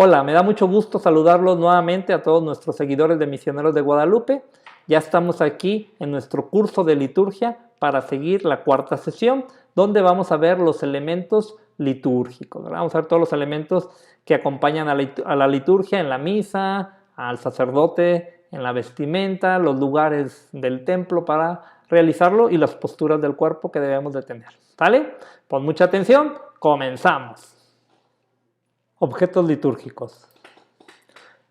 Hola, me da mucho gusto saludarlos nuevamente a todos nuestros seguidores de Misioneros de Guadalupe. Ya estamos aquí en nuestro curso de liturgia para seguir la cuarta sesión, donde vamos a ver los elementos litúrgicos. Vamos a ver todos los elementos que acompañan a la liturgia en la misa, al sacerdote en la vestimenta, los lugares del templo para realizarlo y las posturas del cuerpo que debemos de tener. ¿Vale? Pon mucha atención, comenzamos. Objetos litúrgicos.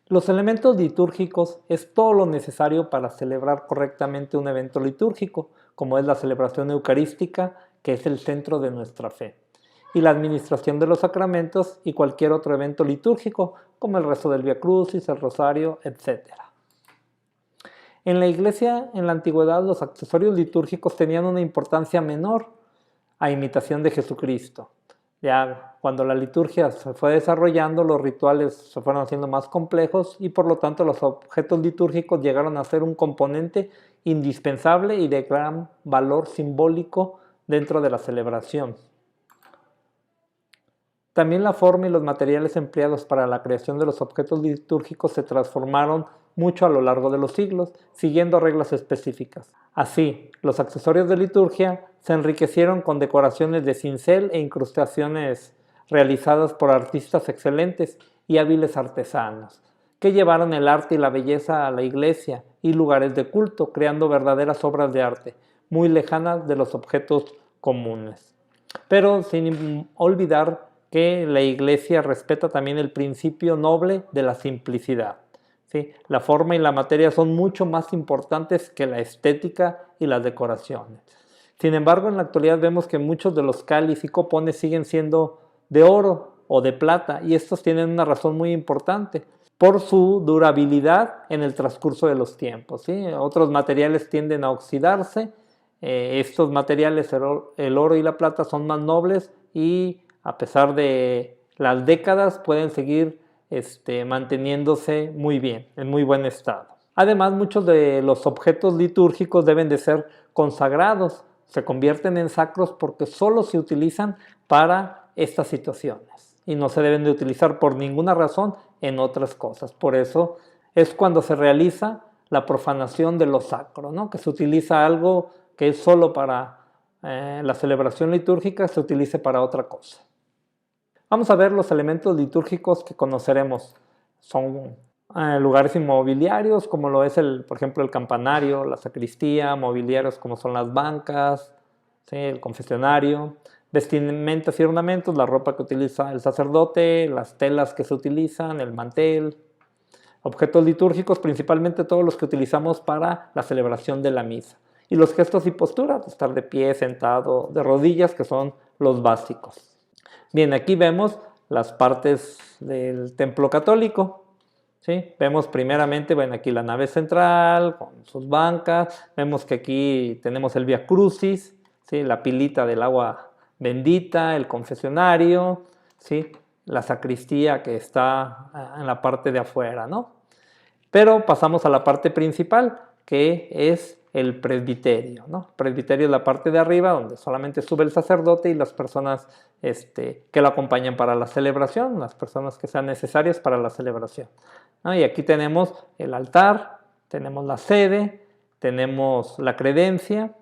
Los elementos litúrgicos es todo lo necesario para celebrar correctamente un evento litúrgico, como es la celebración eucarística, que es el centro de nuestra fe, y la administración de los sacramentos y cualquier otro evento litúrgico, como el rezo del Vía Crucis, el rosario, etc. En la Iglesia, en la antigüedad, los accesorios litúrgicos tenían una importancia menor a imitación de Jesucristo. Ya cuando la liturgia se fue desarrollando, los rituales se fueron haciendo más complejos y por lo tanto los objetos litúrgicos llegaron a ser un componente indispensable y de gran valor simbólico dentro de la celebración. También la forma y los materiales empleados para la creación de los objetos litúrgicos se transformaron mucho a lo largo de los siglos, siguiendo reglas específicas. Así, los accesorios de liturgia se enriquecieron con decoraciones de cincel e incrustaciones realizadas por artistas excelentes y hábiles artesanos, que llevaron el arte y la belleza a la iglesia y lugares de culto, creando verdaderas obras de arte, muy lejanas de los objetos comunes. Pero sin olvidar que la iglesia respeta también el principio noble de la simplicidad. ¿Sí? La forma y la materia son mucho más importantes que la estética y las decoraciones. Sin embargo, en la actualidad vemos que muchos de los cáliz y copones siguen siendo de oro o de plata, y estos tienen una razón muy importante por su durabilidad en el transcurso de los tiempos. ¿Sí? Otros materiales tienden a oxidarse, estos materiales, el oro y la plata, son más nobles y a pesar de las décadas pueden seguir manteniéndose muy bien, en muy buen estado. Además, muchos de los objetos litúrgicos deben de ser consagrados, se convierten en sacros porque solo se utilizan para estas situaciones y no se deben de utilizar por ninguna razón en otras cosas. Por eso es cuando se realiza la profanación de lo sacro, ¿no? Que se utiliza algo que es solo para la celebración litúrgica, se utilice para otra cosa. Vamos a ver los elementos litúrgicos que conoceremos. Son lugares inmobiliarios, como lo es, por ejemplo, el campanario, la sacristía, mobiliarios como son las bancas, ¿sí? El confesionario, vestimentas y ornamentos, la ropa que utiliza el sacerdote, las telas que se utilizan, el mantel. Objetos litúrgicos, principalmente todos los que utilizamos para la celebración de la misa. Y los gestos y posturas, estar de pie, sentado, de rodillas, que son los básicos. Bien, aquí vemos las partes del templo católico. ¿Sí? Vemos primeramente, bueno, aquí la nave central con sus bancas. Vemos que aquí tenemos el Vía Crucis, ¿sí? La pilita del agua bendita, el confesionario, ¿sí? La sacristía que está en la parte de afuera, ¿no? Pero pasamos a la parte principal, que es el presbiterio, ¿no? El presbiterio es la parte de arriba donde solamente sube el sacerdote y las personas que lo acompañan para la celebración, las personas que sean necesarias para la celebración, ¿no? Y aquí tenemos el altar, tenemos la sede, tenemos la credencia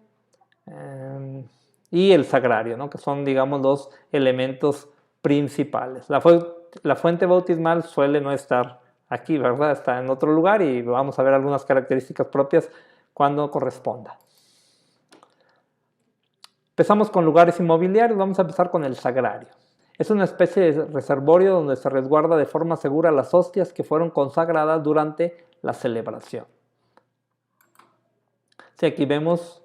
y el sagrario, ¿no? Que son, digamos, los elementos principales. La fuente bautismal suele no estar aquí, ¿verdad? Está en otro lugar y vamos a ver algunas características propias cuando corresponda. Empezamos con lugares inmobiliarios, vamos a empezar con el sagrario. Es una especie de reservorio donde se resguarda de forma segura las hostias que fueron consagradas durante la celebración. Sí, aquí vemos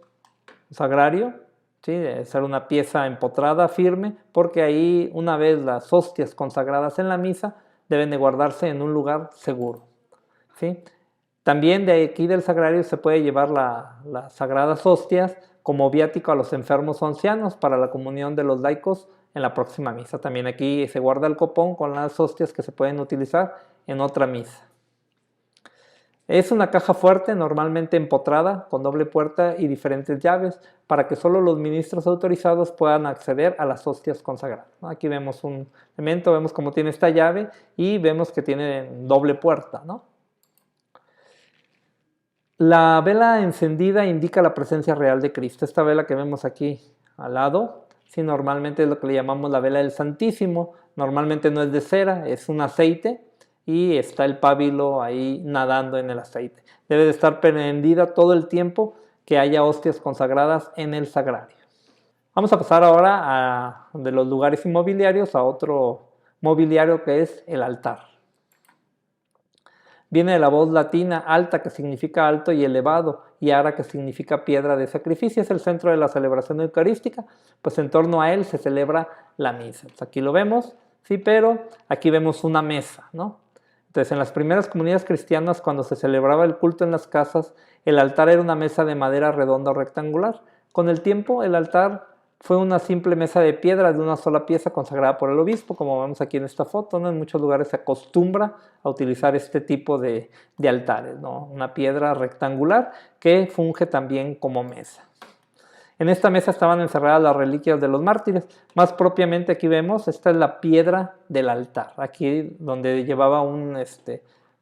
un sagrario, ¿sí? Debe ser una pieza empotrada, firme, porque ahí una vez las hostias consagradas en la misa deben de guardarse en un lugar seguro, ¿sí? También de aquí del sagrario se puede llevar las sagradas hostias como viático a los enfermos o ancianos para la comunión de los laicos en la próxima misa. También aquí se guarda el copón con las hostias que se pueden utilizar en otra misa. Es una caja fuerte, normalmente empotrada, con doble puerta y diferentes llaves, para que solo los ministros autorizados puedan acceder a las hostias consagradas. Aquí vemos un elemento, vemos cómo tiene esta llave y vemos que tiene doble puerta, ¿no? La vela encendida indica la presencia real de Cristo. Esta vela que vemos aquí al lado, sí, normalmente es lo que le llamamos la vela del Santísimo. Normalmente no es de cera, es un aceite y está el pábilo ahí nadando en el aceite. Debe de estar prendida todo el tiempo que haya hostias consagradas en el sagrario. Vamos a pasar ahora de los lugares inmobiliarios a otro mobiliario que es el altar. Viene de la voz latina alta, que significa alto y elevado, y ara, que significa piedra de sacrificio. Es el centro de la celebración eucarística, pues en torno a él se celebra la misa. Pues aquí lo vemos, sí, pero aquí vemos una mesa, ¿no? Entonces, en las primeras comunidades cristianas, cuando se celebraba el culto en las casas, el altar era una mesa de madera redonda o rectangular. Con el tiempo, el altar fue una simple mesa de piedra de una sola pieza consagrada por el obispo, como vemos aquí en esta foto, ¿no? En muchos lugares se acostumbra a utilizar este tipo de altares, ¿no? Una piedra rectangular que funge también como mesa. En esta mesa estaban encerradas las reliquias de los mártires. Más propiamente aquí vemos, esta es la piedra del altar. Aquí donde llevaba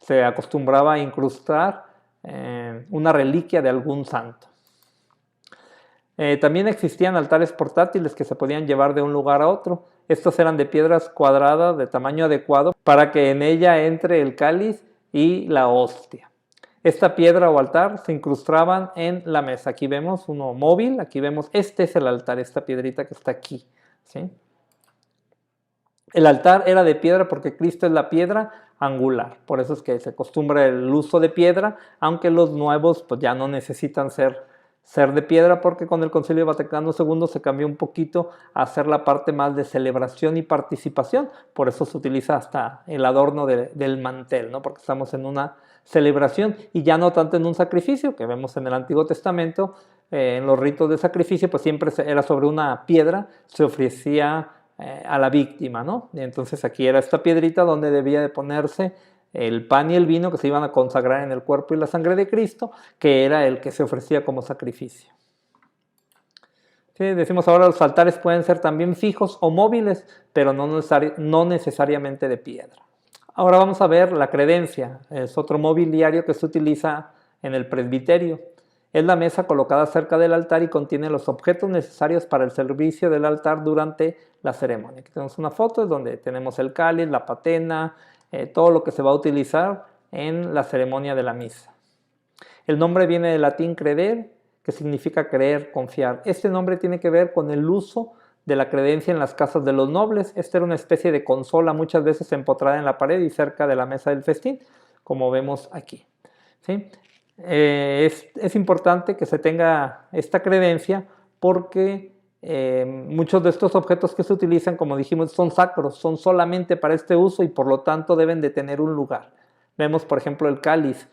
se acostumbraba a incrustar una reliquia de algún santo. También existían altares portátiles que se podían llevar de un lugar a otro. Estos eran de piedras cuadradas de tamaño adecuado para que en ella entre el cáliz y la hostia. Esta piedra o altar se incrustaban en la mesa. Aquí vemos uno móvil, aquí vemos, este es el altar, esta piedrita que está aquí, ¿sí? El altar era de piedra porque Cristo es la piedra angular. Por eso es que se acostumbra el uso de piedra, aunque los nuevos pues ya no necesitan ser de piedra, porque con el Concilio Vaticano II se cambió un poquito a hacer la parte más de celebración y participación. Por eso se utiliza hasta el adorno del mantel, ¿no? Porque estamos en una celebración y ya no tanto en un sacrificio, que vemos en el Antiguo Testamento, en los ritos de sacrificio, pues siempre era sobre una piedra, se ofrecía a la víctima, ¿no? Y entonces aquí era esta piedrita donde debía de ponerse el pan y el vino que se iban a consagrar en el cuerpo y la sangre de Cristo, que era el que se ofrecía como sacrificio. ¿Sí? Decimos ahora los altares pueden ser también fijos o móviles, pero no necesariamente de piedra. Ahora vamos a ver la credencia, es otro mobiliario que se utiliza en el presbiterio. Es la mesa colocada cerca del altar y contiene los objetos necesarios para el servicio del altar durante la ceremonia. Aquí tenemos una foto donde tenemos el cáliz, la patena, todo lo que se va a utilizar en la ceremonia de la misa. El nombre viene del latín creder, que significa creer, confiar. Este nombre tiene que ver con el uso de la credencia en las casas de los nobles. Esta era una especie de consola, muchas veces empotrada en la pared y cerca de la mesa del festín, como vemos aquí, ¿sí? Es importante que se tenga esta credencia porque muchos de estos objetos que se utilizan, como dijimos, son sacros, son solamente para este uso y por lo tanto deben de tener un lugar. Vemos, por ejemplo, el cáliz.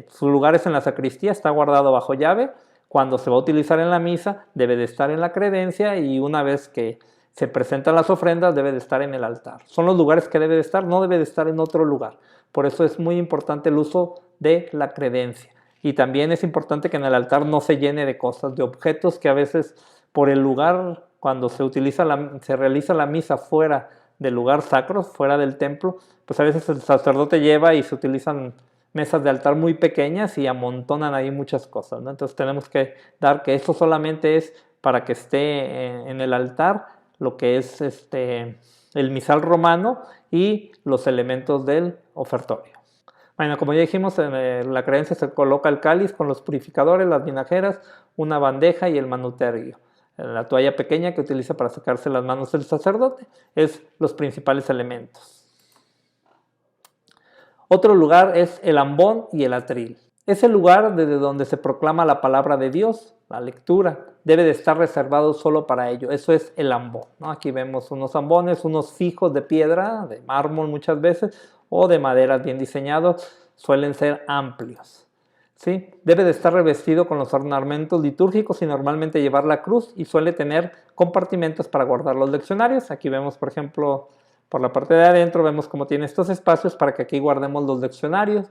Su lugar es en la sacristía, está guardado bajo llave. Cuando se va a utilizar en la misa, debe de estar en la credencia y una vez que se presentan las ofrendas, debe de estar en el altar. Son los lugares que debe de estar, no debe de estar en otro lugar. Por eso es muy importante el uso de la credencia. Y también es importante que en el altar no se llene de cosas, de objetos que a veces por el lugar, cuando se realiza la misa fuera del lugar sacro, fuera del templo, pues a veces el sacerdote lleva y se utilizan mesas de altar muy pequeñas y amontonan ahí muchas cosas, ¿no? Entonces tenemos que dar que esto solamente es para que esté en el altar lo que es el misal romano y los elementos del ofertorio. Bueno, como ya dijimos, en la creencia se coloca el cáliz con los purificadores, las vinajeras, una bandeja y el manuterio. La toalla pequeña que utiliza para secarse las manos del sacerdote es los principales elementos. Otro lugar es el ambón y el atril. Es el lugar desde donde se proclama la palabra de Dios, la lectura. Debe de estar reservado solo para ello. Eso es el ambón, ¿no? Aquí vemos unos ambones, unos fijos de piedra, de mármol muchas veces, o de madera bien diseñados. Suelen ser amplios, ¿sí? Debe de estar revestido con los ornamentos litúrgicos y normalmente llevar la cruz y suele tener compartimentos para guardar los leccionarios. Aquí vemos, por ejemplo, por la parte de adentro vemos cómo tiene estos espacios para que aquí guardemos los leccionarios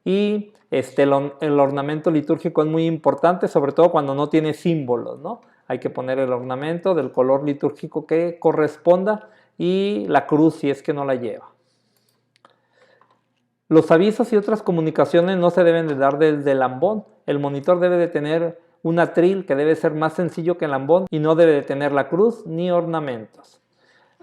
Y el ornamento litúrgico es muy importante, sobre todo cuando no tiene símbolos, ¿no? Hay que poner el ornamento del color litúrgico que corresponda y la cruz si es que no la lleva. Los avisos y otras comunicaciones no se deben de dar desde el ambón. El monitor debe de tener un atril que debe ser más sencillo que el ambón y no debe de tener la cruz ni ornamentos.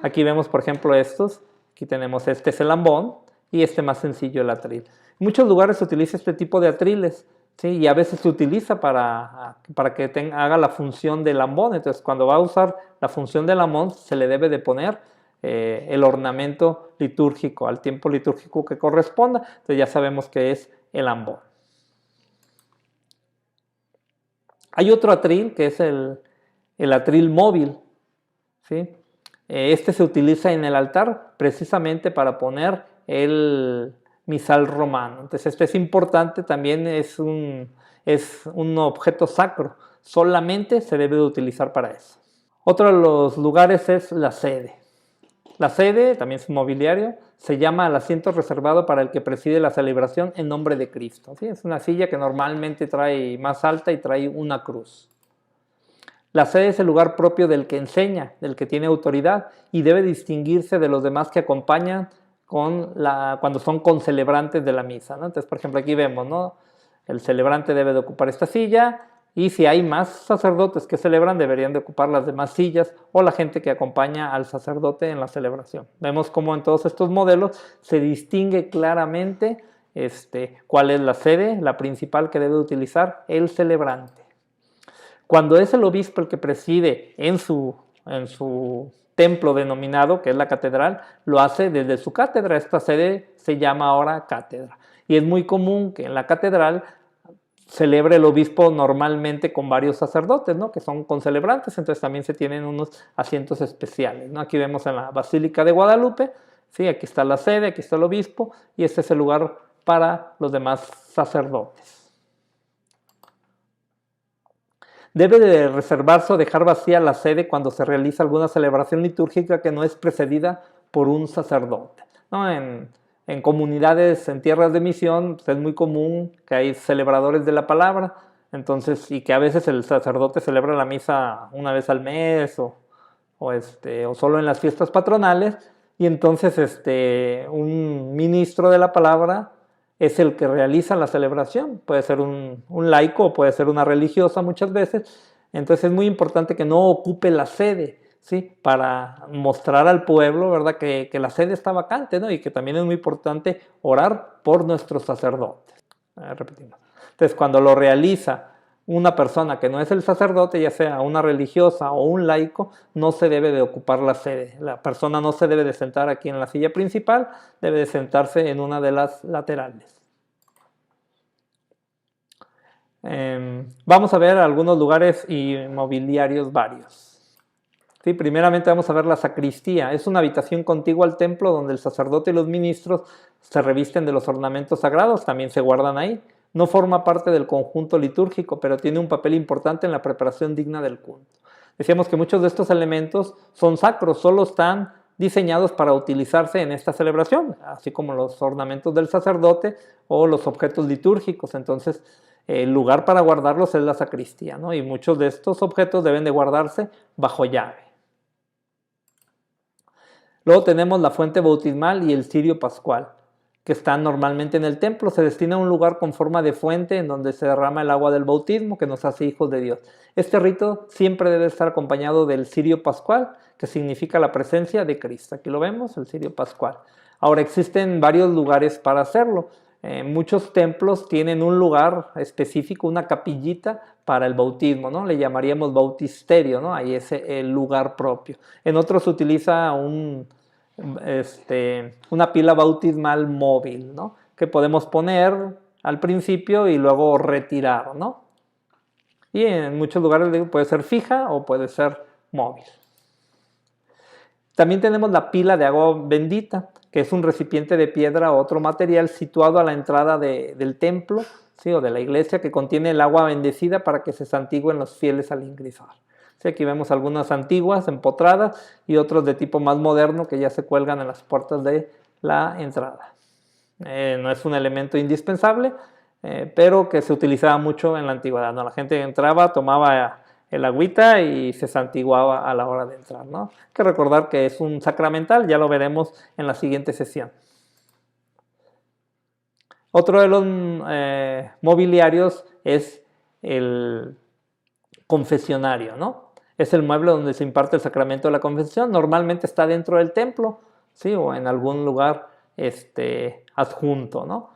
Aquí vemos, por ejemplo, estos. Aquí tenemos este es el ambón y este más sencillo el atril. En muchos lugares se utiliza este tipo de atriles, ¿sí? Y a veces se utiliza para que haga la función del ambón. Entonces, cuando va a usar la función del ambón, se le debe de poner el ornamento litúrgico al tiempo litúrgico que corresponda. Entonces ya sabemos que es el ambón. Hay otro atril que es el atril móvil, ¿sí? Este se utiliza en el altar precisamente para poner el misal romano. Entonces este es importante, también es un objeto sacro, solamente se debe de utilizar para eso. Otro de los lugares es la sede. La sede, también es mobiliario, se llama el asiento reservado para el que preside la celebración en nombre de Cristo. ¿Sí? Es una silla que normalmente trae más alta y trae una cruz. La sede es el lugar propio del que enseña, del que tiene autoridad y debe distinguirse de los demás que acompañan cuando son concelebrantes de la misa, ¿no? Entonces, por ejemplo, aquí vemos, ¿no? El celebrante debe de ocupar esta silla y si hay más sacerdotes que celebran, deberían de ocupar las demás sillas o la gente que acompaña al sacerdote en la celebración. Vemos cómo en todos estos modelos se distingue claramente cuál es la sede, la principal que debe utilizar el celebrante. Cuando es el obispo el que preside en su templo denominado, que es la catedral, lo hace desde su cátedra. Esta sede se llama ahora cátedra. Y es muy común que en la catedral celebre el obispo normalmente con varios sacerdotes, ¿no? Que son concelebrantes, entonces también se tienen unos asientos especiales, ¿no? Aquí vemos en la Basílica de Guadalupe, ¿sí? Aquí está la sede, aquí está el obispo, y este es el lugar para los demás sacerdotes. Debe de reservarse o dejar vacía la sede cuando se realiza alguna celebración litúrgica que no es precedida por un sacerdote, ¿no? En comunidades, en tierras de misión, pues es muy común que hay celebradores de la palabra, entonces, y que a veces el sacerdote celebra la misa una vez al mes o solo en las fiestas patronales, y entonces un ministro de la palabra es el que realiza la celebración. Puede ser un laico o puede ser una religiosa muchas veces. Entonces es muy importante que no ocupe la sede, ¿sí? Para mostrar al pueblo, ¿verdad? Que la sede está vacante, ¿no? Y que también es muy importante orar por nuestros sacerdotes. Repetimos. Entonces cuando lo realiza una persona que no es el sacerdote, ya sea una religiosa o un laico, no se debe de ocupar la sede. La persona no se debe de sentar aquí en la silla principal, debe de sentarse en una de las laterales. Vamos a ver algunos lugares y mobiliarios varios. Sí, primeramente vamos a ver la sacristía. Es una habitación contigua al templo donde el sacerdote y los ministros se revisten de los ornamentos sagrados, también se guardan ahí. No forma parte del conjunto litúrgico, pero tiene un papel importante en la preparación digna del culto. Decíamos que muchos de estos elementos son sacros, solo están diseñados para utilizarse en esta celebración, así como los ornamentos del sacerdote o los objetos litúrgicos. Entonces, el lugar para guardarlos es la sacristía, ¿no? Y muchos de estos objetos deben de guardarse bajo llave. Luego tenemos la fuente bautismal y el cirio pascual, que están normalmente en el templo. Se destina a un lugar con forma de fuente en donde se derrama el agua del bautismo que nos hace hijos de Dios. Este rito siempre debe estar acompañado del cirio pascual, que significa la presencia de Cristo. Aquí lo vemos, el cirio pascual. Ahora existen varios lugares para hacerlo. Muchos templos tienen un lugar específico, una capillita para el bautismo, ¿no? Le llamaríamos bautisterio, ¿no? Ahí es el lugar propio. En otros se utiliza una pila bautismal móvil, ¿no? Que podemos poner al principio y luego retirar, ¿no? Y en muchos lugares puede ser fija o puede ser móvil. También tenemos la pila de agua bendita, que es un recipiente de piedra o otro material situado a la entrada del templo, ¿sí? O de la iglesia, que contiene el agua bendecida para que se santigüen los fieles al ingresar. Sí, aquí vemos algunas antiguas empotradas y otros de tipo más moderno que ya se cuelgan en las puertas de la entrada. no es un elemento indispensable, pero que se utilizaba mucho en la antigüedad, ¿no? La gente entraba, tomaba el agüita y se santiguaba a la hora de entrar, ¿no? Hay que recordar que es un sacramental, ya lo veremos en la siguiente sesión. Otro de los mobiliarios es el confesionario, ¿no? Es el mueble donde se imparte el sacramento de la confesión. Normalmente está dentro del templo, ¿sí? O en algún lugar adjunto, ¿no?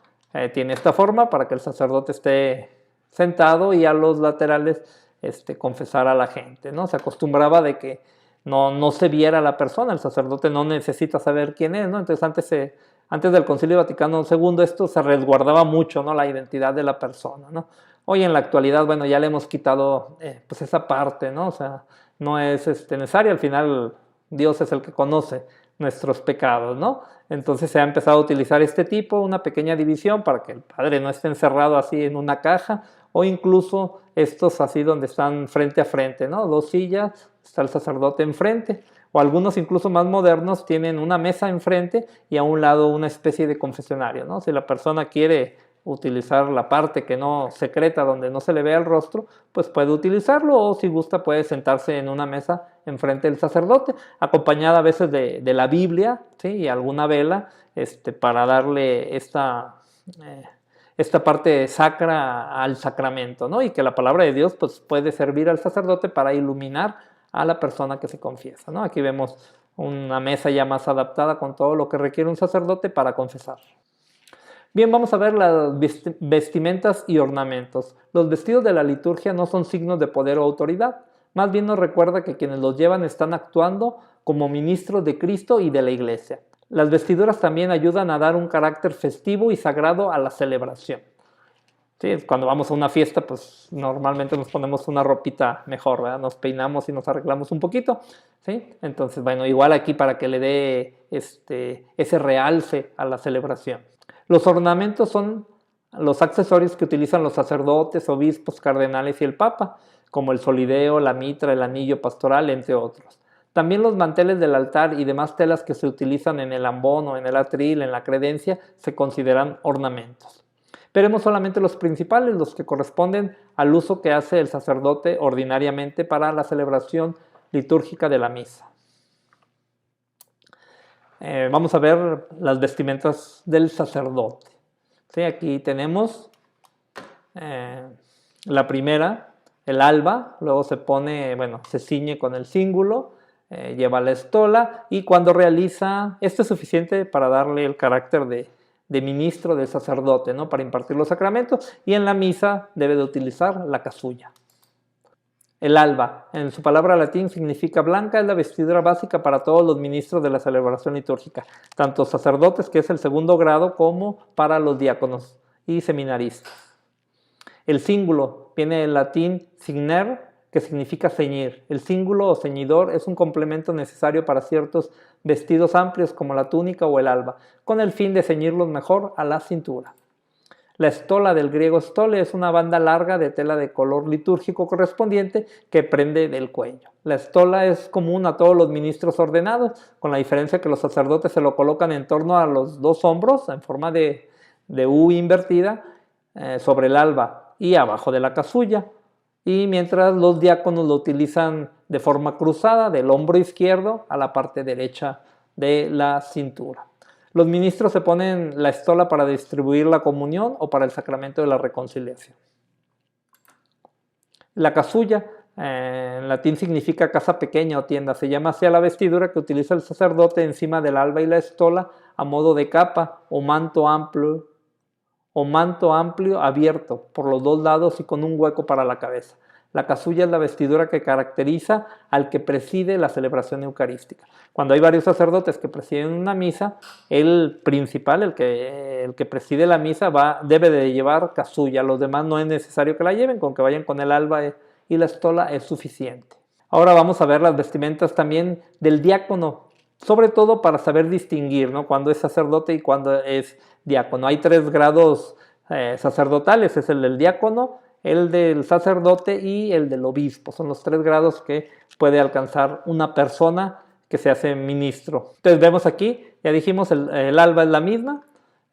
Tiene esta forma para que el sacerdote esté sentado y a los laterales confesar a la gente, ¿no? Se acostumbraba de que no se viera la persona, el sacerdote no necesita saber quién es, ¿no? Entonces antes del Concilio Vaticano II esto se resguardaba mucho, ¿no? La identidad de la persona, ¿no? Hoy en la actualidad, bueno, ya le hemos quitado pues esa parte, ¿no? O sea, no es necesario, al final Dios es el que conoce nuestros pecados, ¿no? Entonces se ha empezado a utilizar este tipo, una pequeña división para que el padre no esté encerrado así en una caja, o incluso estos así donde están frente a frente, ¿no? Dos sillas, está el sacerdote enfrente, o algunos incluso más modernos tienen una mesa enfrente y a un lado una especie de confesionario, ¿no? Si la persona quiere utilizar la parte que no secreta donde no se le vea el rostro, pues puede utilizarlo, o si gusta puede sentarse en una mesa enfrente del sacerdote, acompañada a veces de la Biblia, ¿sí? Y alguna vela para darle esta parte sacra al sacramento, ¿no? Y que la palabra de Dios pues, puede servir al sacerdote para iluminar a la persona que se confiesa, ¿no? Aquí vemos una mesa ya más adaptada con todo lo que requiere un sacerdote para confesar. Bien, vamos a ver las vestimentas y ornamentos. Los vestidos de la liturgia no son signos de poder o autoridad, más bien nos recuerda que quienes los llevan están actuando como ministros de Cristo y de la Iglesia. Las vestiduras también ayudan a dar un carácter festivo y sagrado a la celebración. Sí, cuando vamos a una fiesta, pues normalmente nos ponemos una ropita mejor, ¿verdad? Nos peinamos y nos arreglamos un poquito, ¿sí? Entonces, bueno, igual aquí para que le dé ese realce a la celebración. Los ornamentos son los accesorios que utilizan los sacerdotes, obispos, cardenales y el papa, como el solideo, la mitra, el anillo pastoral, entre otros. También los manteles del altar y demás telas que se utilizan en el ambón o en el atril, en la credencia, se consideran ornamentos. Veremos solamente los principales, los que corresponden al uso que hace el sacerdote ordinariamente para la celebración litúrgica de la misa. Vamos a ver las vestimentas del sacerdote. ¿Sí? Aquí tenemos la primera, el alba, luego se pone, bueno, se ciñe con el cíngulo, lleva la estola y cuando realiza, esto es suficiente para darle el carácter de ministro, de sacerdote, ¿no? Para impartir los sacramentos, y en la misa debe de utilizar la casulla. El alba, en su palabra latín significa blanca, es la vestidura básica para todos los ministros de la celebración litúrgica, tanto sacerdotes, que es el segundo grado, como para los diáconos y seminaristas. El cíngulo viene del latín signer, que significa ceñir. El cíngulo o ceñidor es un complemento necesario para ciertos vestidos amplios como la túnica o el alba, con el fin de ceñirlos mejor a la cintura. La estola, del griego stole, es una banda larga de tela de color litúrgico correspondiente que prende del cuello. La estola es común a todos los ministros ordenados, con la diferencia que los sacerdotes se lo colocan en torno a los dos hombros, en forma de U invertida, sobre el alba y abajo de la casulla, y mientras los diáconos lo utilizan de forma cruzada del hombro izquierdo a la parte derecha de la cintura. Los ministros se ponen la estola para distribuir la comunión o para el sacramento de la reconciliación. La casulla, en latín significa casa pequeña o tienda, se llama así a la vestidura que utiliza el sacerdote encima del alba y la estola a modo de capa o manto amplio abierto por los dos lados y con un hueco para la cabeza. La casulla es la vestidura que caracteriza al que preside la celebración eucarística. Cuando hay varios sacerdotes que presiden una misa, el principal, el que preside la misa, debe de llevar casulla. Los demás no es necesario que la lleven, con que vayan con el alba y la estola es suficiente. Ahora vamos a ver las vestimentas también del diácono, sobre todo para saber distinguir, ¿no? Cuando es sacerdote y cuando es diácono. Hay 3 grados sacerdotales, es el del diácono, el del sacerdote y el del obispo. Son los 3 grados que puede alcanzar una persona que se hace ministro. Entonces vemos aquí, ya dijimos, el alba es la misma,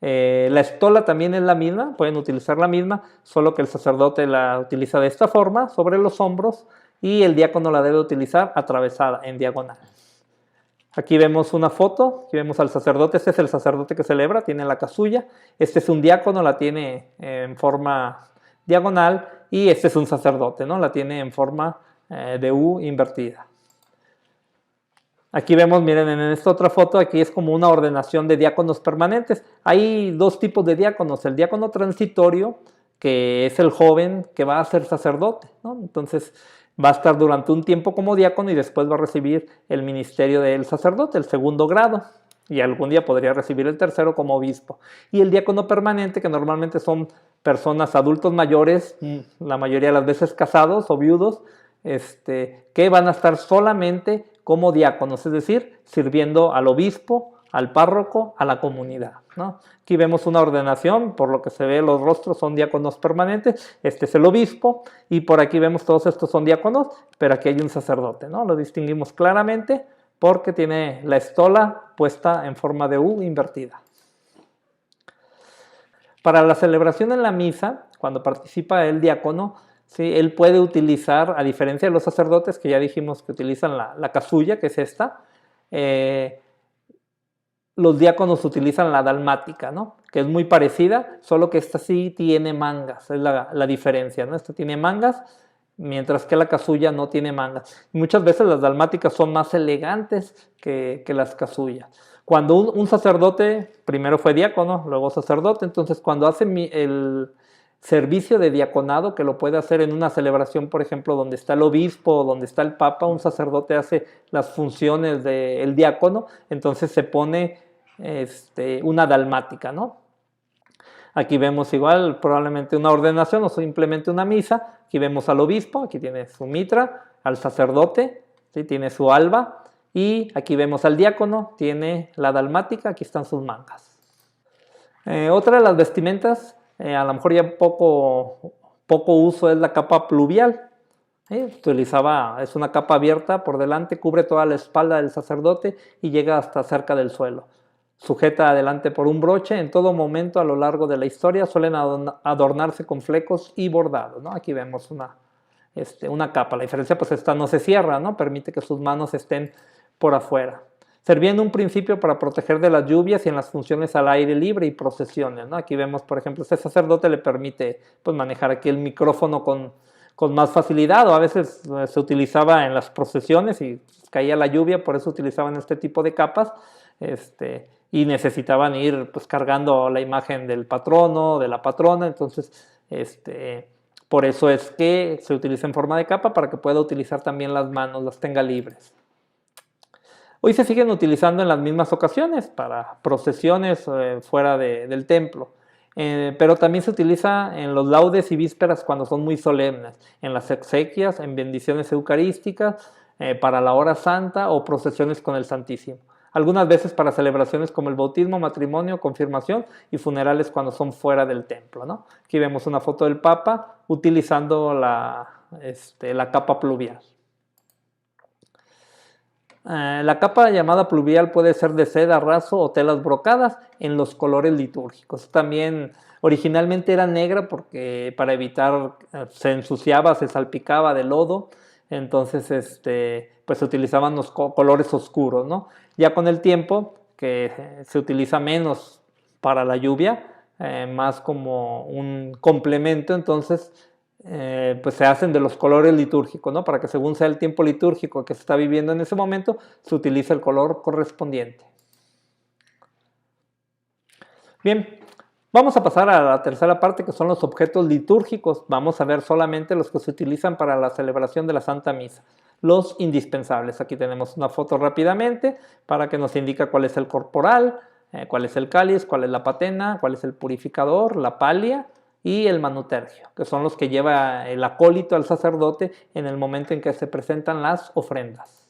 La estola también es la misma, pueden utilizar la misma, solo que el sacerdote la utiliza de esta forma, sobre los hombros, y el diácono la debe utilizar atravesada, en diagonal. Aquí vemos una foto, aquí vemos al sacerdote, este es el sacerdote que celebra, tiene la casulla, este es un diácono, la tiene en forma diagonal, y este es un sacerdote, ¿no? La tiene en forma de U invertida. Aquí vemos, miren, en esta otra foto, aquí es como una ordenación de diáconos permanentes. Hay dos tipos de diáconos, el diácono transitorio, que es el joven que va a ser sacerdote, ¿no? Entonces va a estar durante un tiempo como diácono y después va a recibir el ministerio del sacerdote, el segundo grado, y algún día podría recibir el tercero como obispo. Y el diácono permanente, que normalmente son personas adultos mayores, la mayoría de las veces casados o viudos, que van a estar solamente como diáconos, es decir, sirviendo al obispo, al párroco, a la comunidad, ¿no? Aquí vemos una ordenación, por lo que se ve los rostros son diáconos permanentes, este es el obispo, y por aquí vemos todos estos son diáconos, pero aquí hay un sacerdote, ¿no? Lo distinguimos claramente porque tiene la estola puesta en forma de U invertida. Para la celebración en la misa, cuando participa el diácono, ¿sí? Él puede utilizar, a diferencia de los sacerdotes, que ya dijimos que utilizan la casulla, que es esta, los diáconos utilizan la dalmática, ¿no? Que es muy parecida, solo que esta sí tiene mangas, es la diferencia, ¿no? Esta tiene mangas, mientras que la casulla no tiene mangas. Y muchas veces las dalmáticas son más elegantes que las casullas. Cuando un sacerdote, primero fue diácono, luego sacerdote, entonces cuando hace el servicio de diaconado, que lo puede hacer en una celebración, por ejemplo, donde está el obispo o donde está el papa, un sacerdote hace las funciones del diácono, entonces se pone una dalmática, ¿no? Aquí vemos igual probablemente una ordenación o simplemente una misa. Aquí vemos al obispo, aquí tiene su mitra, al sacerdote, ¿sí? Tiene su alba, y aquí vemos al diácono, tiene la dalmática, aquí están sus mangas. Otra de las vestimentas, a lo mejor ya poco uso, es la capa pluvial. Es una capa abierta por delante, cubre toda la espalda del sacerdote y llega hasta cerca del suelo. Sujeta adelante por un broche, en todo momento a lo largo de la historia suelen adornarse con flecos y bordados, ¿no? Aquí vemos una capa, la diferencia pues esta no se cierra, ¿no? Permite que sus manos estén por afuera. Servía en un principio para proteger de las lluvias y en las funciones al aire libre y procesiones, ¿no? Aquí vemos, por ejemplo, este sacerdote le permite pues, manejar aquí el micrófono con más facilidad, o a veces se utilizaba en las procesiones y caía la lluvia, por eso utilizaban este tipo de capas, y necesitaban ir pues cargando la imagen del patrono, de la patrona, entonces por eso es que se utiliza en forma de capa para que pueda utilizar también las manos, las tenga libres. Hoy se siguen utilizando en las mismas ocasiones para procesiones fuera del templo, pero también se utiliza en los laudes y vísperas cuando son muy solemnes, en las exequias, en bendiciones eucarísticas, para la hora santa o procesiones con el Santísimo. Algunas veces para celebraciones como el bautismo, matrimonio, confirmación y funerales cuando son fuera del templo, ¿no? Aquí vemos una foto del Papa utilizando la capa pluvial. La capa llamada pluvial puede ser de seda, raso o telas brocadas en los colores litúrgicos. También originalmente era negra porque para evitar se ensuciaba, se salpicaba de lodo, entonces pues se utilizaban los colores oscuros, ¿no? Ya con el tiempo que se utiliza menos para la lluvia, más como un complemento, entonces pues se hacen de los colores litúrgicos, ¿no? Para que según sea el tiempo litúrgico que se está viviendo en ese momento, se utiliza el color correspondiente. Bien, vamos a pasar a la tercera parte, que son los objetos litúrgicos. Vamos a ver solamente los que se utilizan para la celebración de la Santa Misa, los indispensables. Aquí tenemos una foto rápidamente para que nos indique cuál es el corporal, cuál es el cáliz, cuál es la patena, cuál es el purificador, la palia y el manutergio, que son los que lleva el acólito al sacerdote en el momento en que se presentan las ofrendas.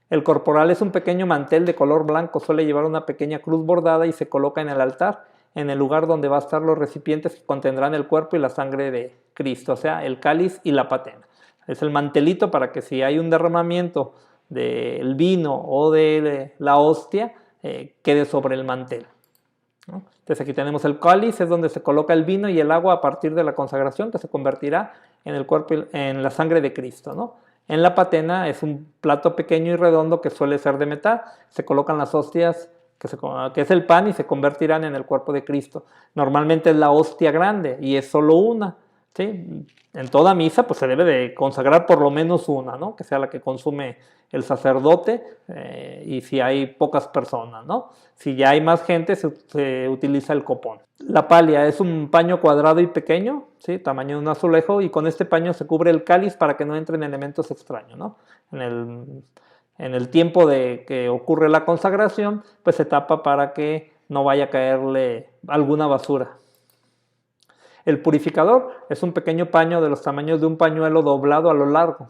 El corporal es un pequeño mantel de color blanco, suele llevar una pequeña cruz bordada y se coloca en el altar, en el lugar donde va a estar los recipientes que contendrán el cuerpo y la sangre de Cristo, o sea, el cáliz y la patena. Es el mantelito para que si hay un derramamiento del vino o de la hostia, quede sobre el mantel. ¿no? Entonces aquí tenemos el cáliz, es donde se coloca el vino y el agua a partir de la consagración, que se convertirá en el cuerpo y en la sangre de Cristo, ¿no? En la patena es un plato pequeño y redondo que suele ser de metal, se colocan las hostias, que es el pan, y se convertirán en el cuerpo de Cristo. Normalmente es la hostia grande y es solo una, ¿sí? En toda misa pues se debe de consagrar por lo menos una, ¿no? Que sea la que consume el sacerdote, y si hay pocas personas, ¿no? Si ya hay más gente se utiliza el copón. La palia es un paño cuadrado y pequeño, ¿sí? Tamaño de un azulejo, y con este paño se cubre el cáliz para que no entren elementos extraños, ¿no? En el tiempo de que ocurre la consagración, pues se tapa para que no vaya a caerle alguna basura. El purificador es un pequeño paño de los tamaños de un pañuelo doblado a lo largo.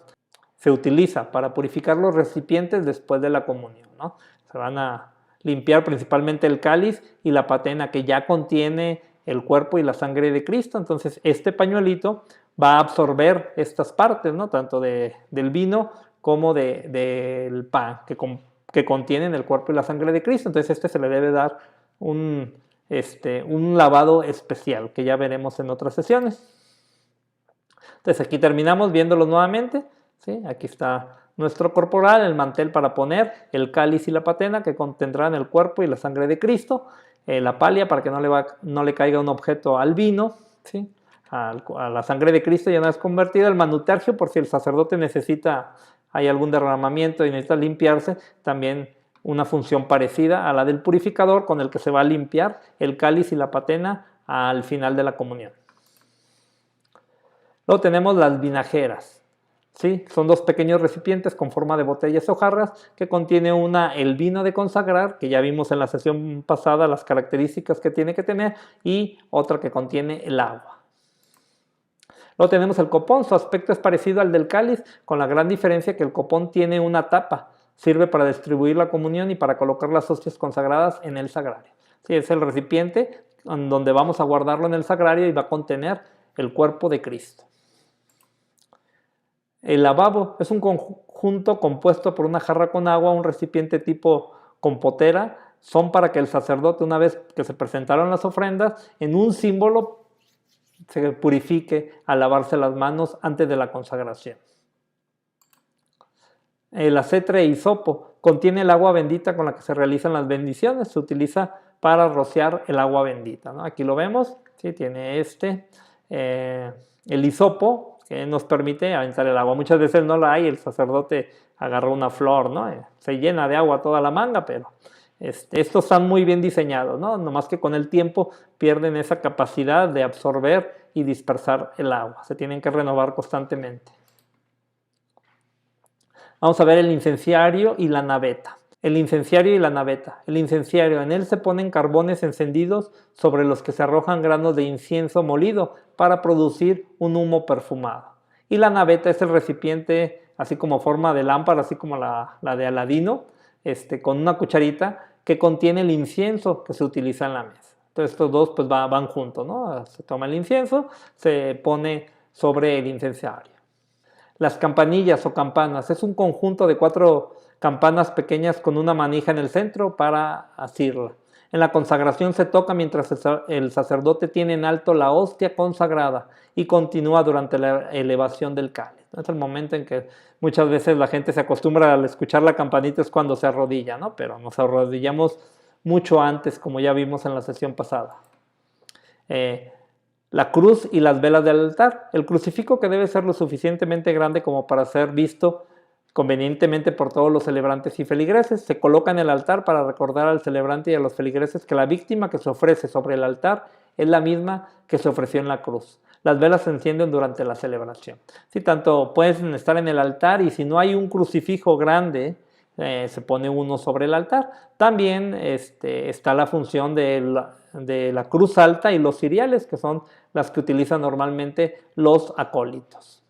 Se utiliza para purificar los recipientes después de la comunión, ¿no? Se van a limpiar principalmente el cáliz y la patena, que ya contiene el cuerpo y la sangre de Cristo. Entonces este pañuelito va a absorber estas partes, ¿no? Tanto del vino como del pan que contienen el cuerpo y la sangre de Cristo. Entonces se le debe dar un lavado especial, que ya veremos en otras sesiones. Entonces aquí terminamos viéndolo nuevamente, ¿sí? Aquí está nuestro corporal, el mantel para poner, el cáliz y la patena que contendrán el cuerpo y la sangre de Cristo, la palia para que no le caiga un objeto al vino, ¿sí? A la sangre de Cristo ya no es convertida, el manutergio por si el sacerdote hay algún derramamiento y necesita limpiarse, también una función parecida a la del purificador, con el que se va a limpiar el cáliz y la patena al final de la comunión. Luego tenemos las vinajeras, ¿sí? Son dos pequeños recipientes con forma de botellas o jarras que contiene el vino de consagrar, que ya vimos en la sesión pasada las características que tiene que tener, y otra que contiene el agua. Luego tenemos el copón, su aspecto es parecido al del cáliz, con la gran diferencia que el copón tiene una tapa. Sirve para distribuir la comunión y para colocar las hostias consagradas en el sagrario. Sí, es el recipiente en donde vamos a guardarlo en el sagrario y va a contener el cuerpo de Cristo. El lavabo es un conjunto compuesto por una jarra con agua, un recipiente tipo compotera. Son para que el sacerdote, una vez que se presentaron las ofrendas, en un símbolo se purifique al lavarse las manos antes de la consagración. El acetre hisopo contiene el agua bendita con la que se realizan las bendiciones, se utiliza para rociar el agua bendita, ¿no? Aquí lo vemos, ¿sí? Tiene el hisopo que nos permite aventar el agua. Muchas veces no la hay, el sacerdote agarra una flor, ¿no? Se llena de agua toda la manga, pero estos están muy bien diseñados, ¿no? Nomás que con el tiempo pierden esa capacidad de absorber y dispersar el agua, se tienen que renovar constantemente. Vamos a ver el incenciario y la naveta. El incenciario y la naveta. El incenciario, en él se ponen carbones encendidos sobre los que se arrojan granos de incienso molido para producir un humo perfumado. Y la naveta es el recipiente, así como forma de lámpara, así como la de Aladino, con una cucharita que contiene el incienso que se utiliza en la mesa. Entonces estos dos pues van juntos, ¿no? Se toma el incienso, se pone sobre el incenciario. Las campanillas o campanas es un conjunto de 4 campanas pequeñas con una manija en el centro para asirla. En la consagración se toca mientras el sacerdote tiene en alto la hostia consagrada y continúa durante la elevación del cáliz. Es el momento en que muchas veces la gente se acostumbra al escuchar la campanita, es cuando se arrodilla, ¿no? Pero nos arrodillamos mucho antes, como ya vimos en la sesión pasada. La cruz y las velas del altar. El crucifijo, que debe ser lo suficientemente grande como para ser visto convenientemente por todos los celebrantes y feligreses, se coloca en el altar para recordar al celebrante y a los feligreses que la víctima que se ofrece sobre el altar es la misma que se ofreció en la cruz. Las velas se encienden durante la celebración. Sí, tanto pueden estar en el altar, y si no hay un crucifijo grande, se pone uno sobre el altar. También está la función de la cruz alta y los ciriales, que son las que utilizan normalmente los acólitos.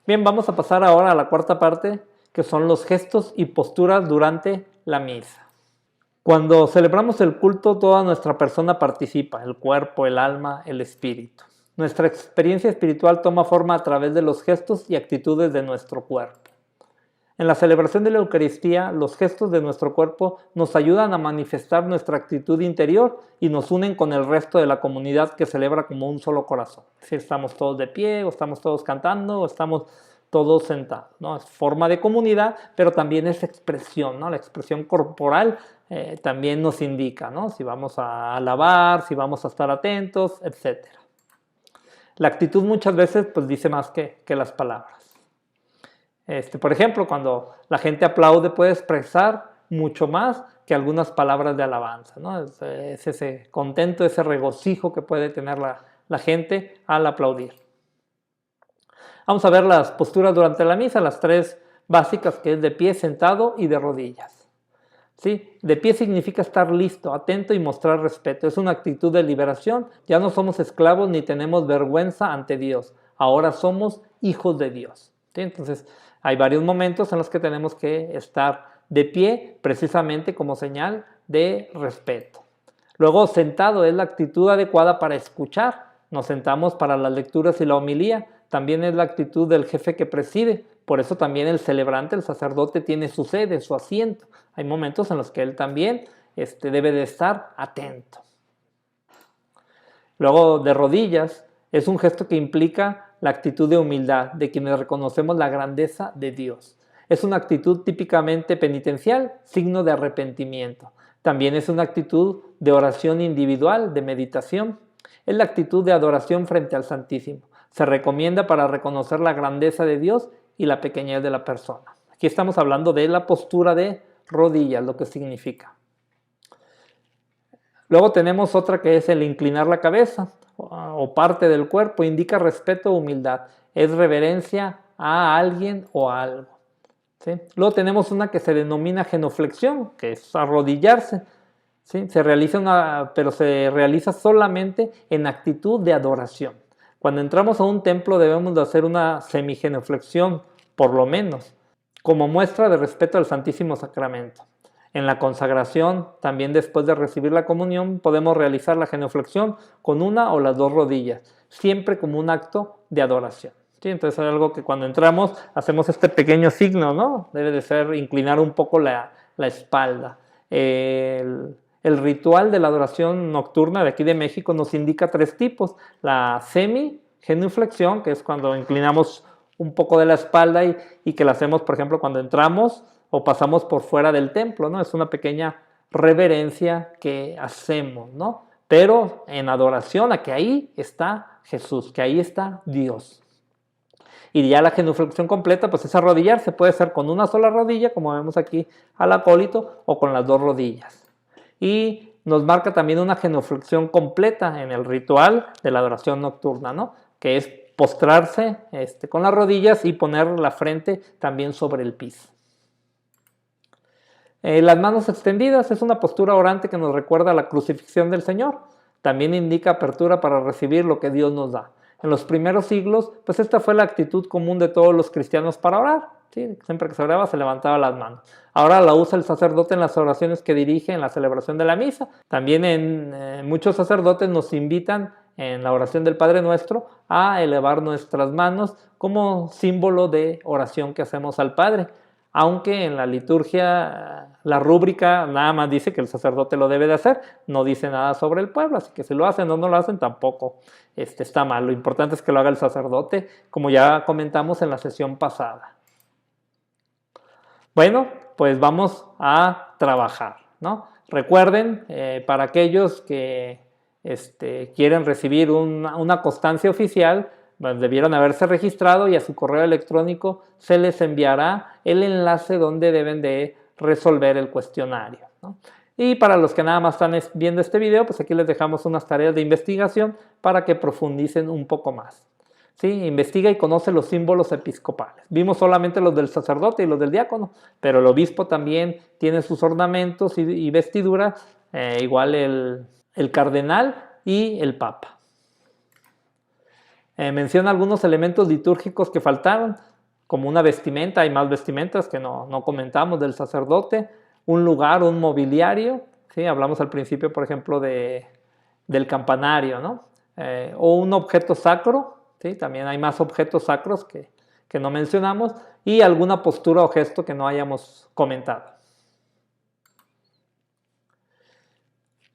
Bien, vamos a pasar ahora a la cuarta parte, que son los gestos y posturas durante la misa. Cuando celebramos el culto, toda nuestra persona participa, el cuerpo, el alma, el espíritu. Nuestra experiencia espiritual toma forma a través de los gestos y actitudes de nuestro cuerpo. En la celebración de la Eucaristía, los gestos de nuestro cuerpo nos ayudan a manifestar nuestra actitud interior y nos unen con el resto de la comunidad que celebra como un solo corazón. Si estamos todos de pie, o estamos todos cantando, o estamos todos sentados, ¿no? Es forma de comunidad, pero también es expresión, ¿no? La expresión corporal también nos indica, ¿no? Si vamos a alabar, si vamos a estar atentos, etc. La actitud muchas veces pues, dice más que las palabras. Por ejemplo, cuando la gente aplaude puede expresar mucho más que algunas palabras de alabanza, ¿no? Es ese contento, ese regocijo que puede tener la gente al aplaudir. Vamos a ver las posturas durante la misa, las tres básicas, que es de pie, sentado y de rodillas. ¿Sí? De pie significa estar listo, atento y mostrar respeto. Es una actitud de liberación. Ya no somos esclavos ni tenemos vergüenza ante Dios. Ahora somos hijos de Dios. ¿Sí? Entonces, hay varios momentos en los que tenemos que estar de pie, precisamente como señal de respeto. Luego, sentado es la actitud adecuada para escuchar. Nos sentamos para las lecturas y la homilía. También es la actitud del jefe que preside. Por eso también el celebrante, el sacerdote, tiene su sede, su asiento. Hay momentos en los que él también debe de estar atento. Luego, de rodillas, es un gesto que implica la actitud de humildad, de quienes reconocemos la grandeza de Dios. Es una actitud típicamente penitencial, signo de arrepentimiento. También es una actitud de oración individual, de meditación. Es la actitud de adoración frente al Santísimo. Se recomienda para reconocer la grandeza de Dios y la pequeñez de la persona. Aquí estamos hablando de la postura de rodillas, lo que significa. Luego tenemos otra que es el inclinar la cabeza o parte del cuerpo, indica respeto o humildad, es reverencia a alguien o a algo. ¿Sí? Luego tenemos una que se denomina genuflexión, que es arrodillarse. ¿Sí? Pero se realiza solamente en actitud de adoración. Cuando entramos a un templo debemos de hacer una semigenuflexión, por lo menos, como muestra de respeto al Santísimo Sacramento. En la consagración, también después de recibir la comunión, podemos realizar la genuflexión con una o las dos rodillas, siempre como un acto de adoración. ¿Sí? Entonces es algo que cuando entramos hacemos este pequeño signo, ¿no? Debe de ser inclinar un poco la espalda. El ritual de la adoración nocturna de aquí de México nos indica tres tipos. La semi-genuflexión, que es cuando inclinamos un poco de la espalda y que la hacemos, por ejemplo, cuando entramos o pasamos por fuera del templo, ¿no? Es una pequeña reverencia que hacemos, ¿no? Pero en adoración a que ahí está Jesús, que ahí está Dios. Y ya la genuflexión completa, pues es arrodillarse, puede ser con una sola rodilla, como vemos aquí al acólito, o con las dos rodillas. Y nos marca también una genuflexión completa en el ritual de la adoración nocturna, ¿no? Que es postrarse con las rodillas y poner la frente también sobre el piso. Las manos extendidas es una postura orante que nos recuerda la crucifixión del Señor. También indica apertura para recibir lo que Dios nos da. En los primeros siglos, pues esta fue la actitud común de todos los cristianos para orar. ¿Sí? Siempre que se oraba se levantaba las manos. Ahora la usa el sacerdote en las oraciones que dirige en la celebración de la misa. También muchos sacerdotes nos invitan en la oración del Padre Nuestro a elevar nuestras manos como símbolo de oración que hacemos al Padre. Aunque en la liturgia la rúbrica nada más dice que el sacerdote lo debe de hacer, no dice nada sobre el pueblo, así que si lo hacen o no lo hacen tampoco está mal. Lo importante es que lo haga el sacerdote, como ya comentamos en la sesión pasada. Bueno, pues vamos a trabajar, ¿no? Recuerden, para aquellos que quieren recibir una constancia oficial, debieron haberse registrado y a su correo electrónico se les enviará el enlace donde deben de resolver el cuestionario, ¿no? Y para los que nada más están viendo este video, pues aquí les dejamos unas tareas de investigación para que profundicen un poco más. ¿Sí? Investiga y conoce los símbolos episcopales. Vimos solamente los del sacerdote y los del diácono, pero el obispo también tiene sus ornamentos y vestiduras, igual el cardenal y el papa. Menciona algunos elementos litúrgicos que faltaron, como una vestimenta, hay más vestimentas que no comentamos del sacerdote, un lugar, un mobiliario, ¿sí? Hablamos al principio, por ejemplo, del campanario, ¿no? O un objeto sacro, ¿sí? También hay más objetos sacros que no mencionamos y alguna postura o gesto que no hayamos comentado.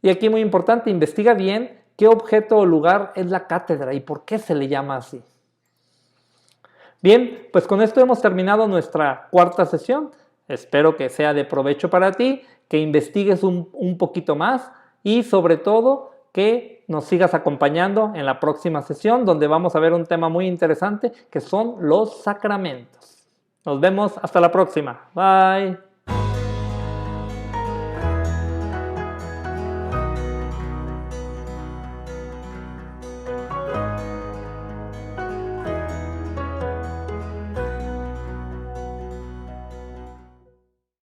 Y aquí muy importante, investiga bien qué objeto o lugar es la cátedra y por qué se le llama así. Bien, pues con esto hemos terminado nuestra cuarta sesión. Espero que sea de provecho para ti, que investigues un poquito más y sobre todo que nos sigas acompañando en la próxima sesión donde vamos a ver un tema muy interesante que son los sacramentos. Nos vemos hasta la próxima. Bye.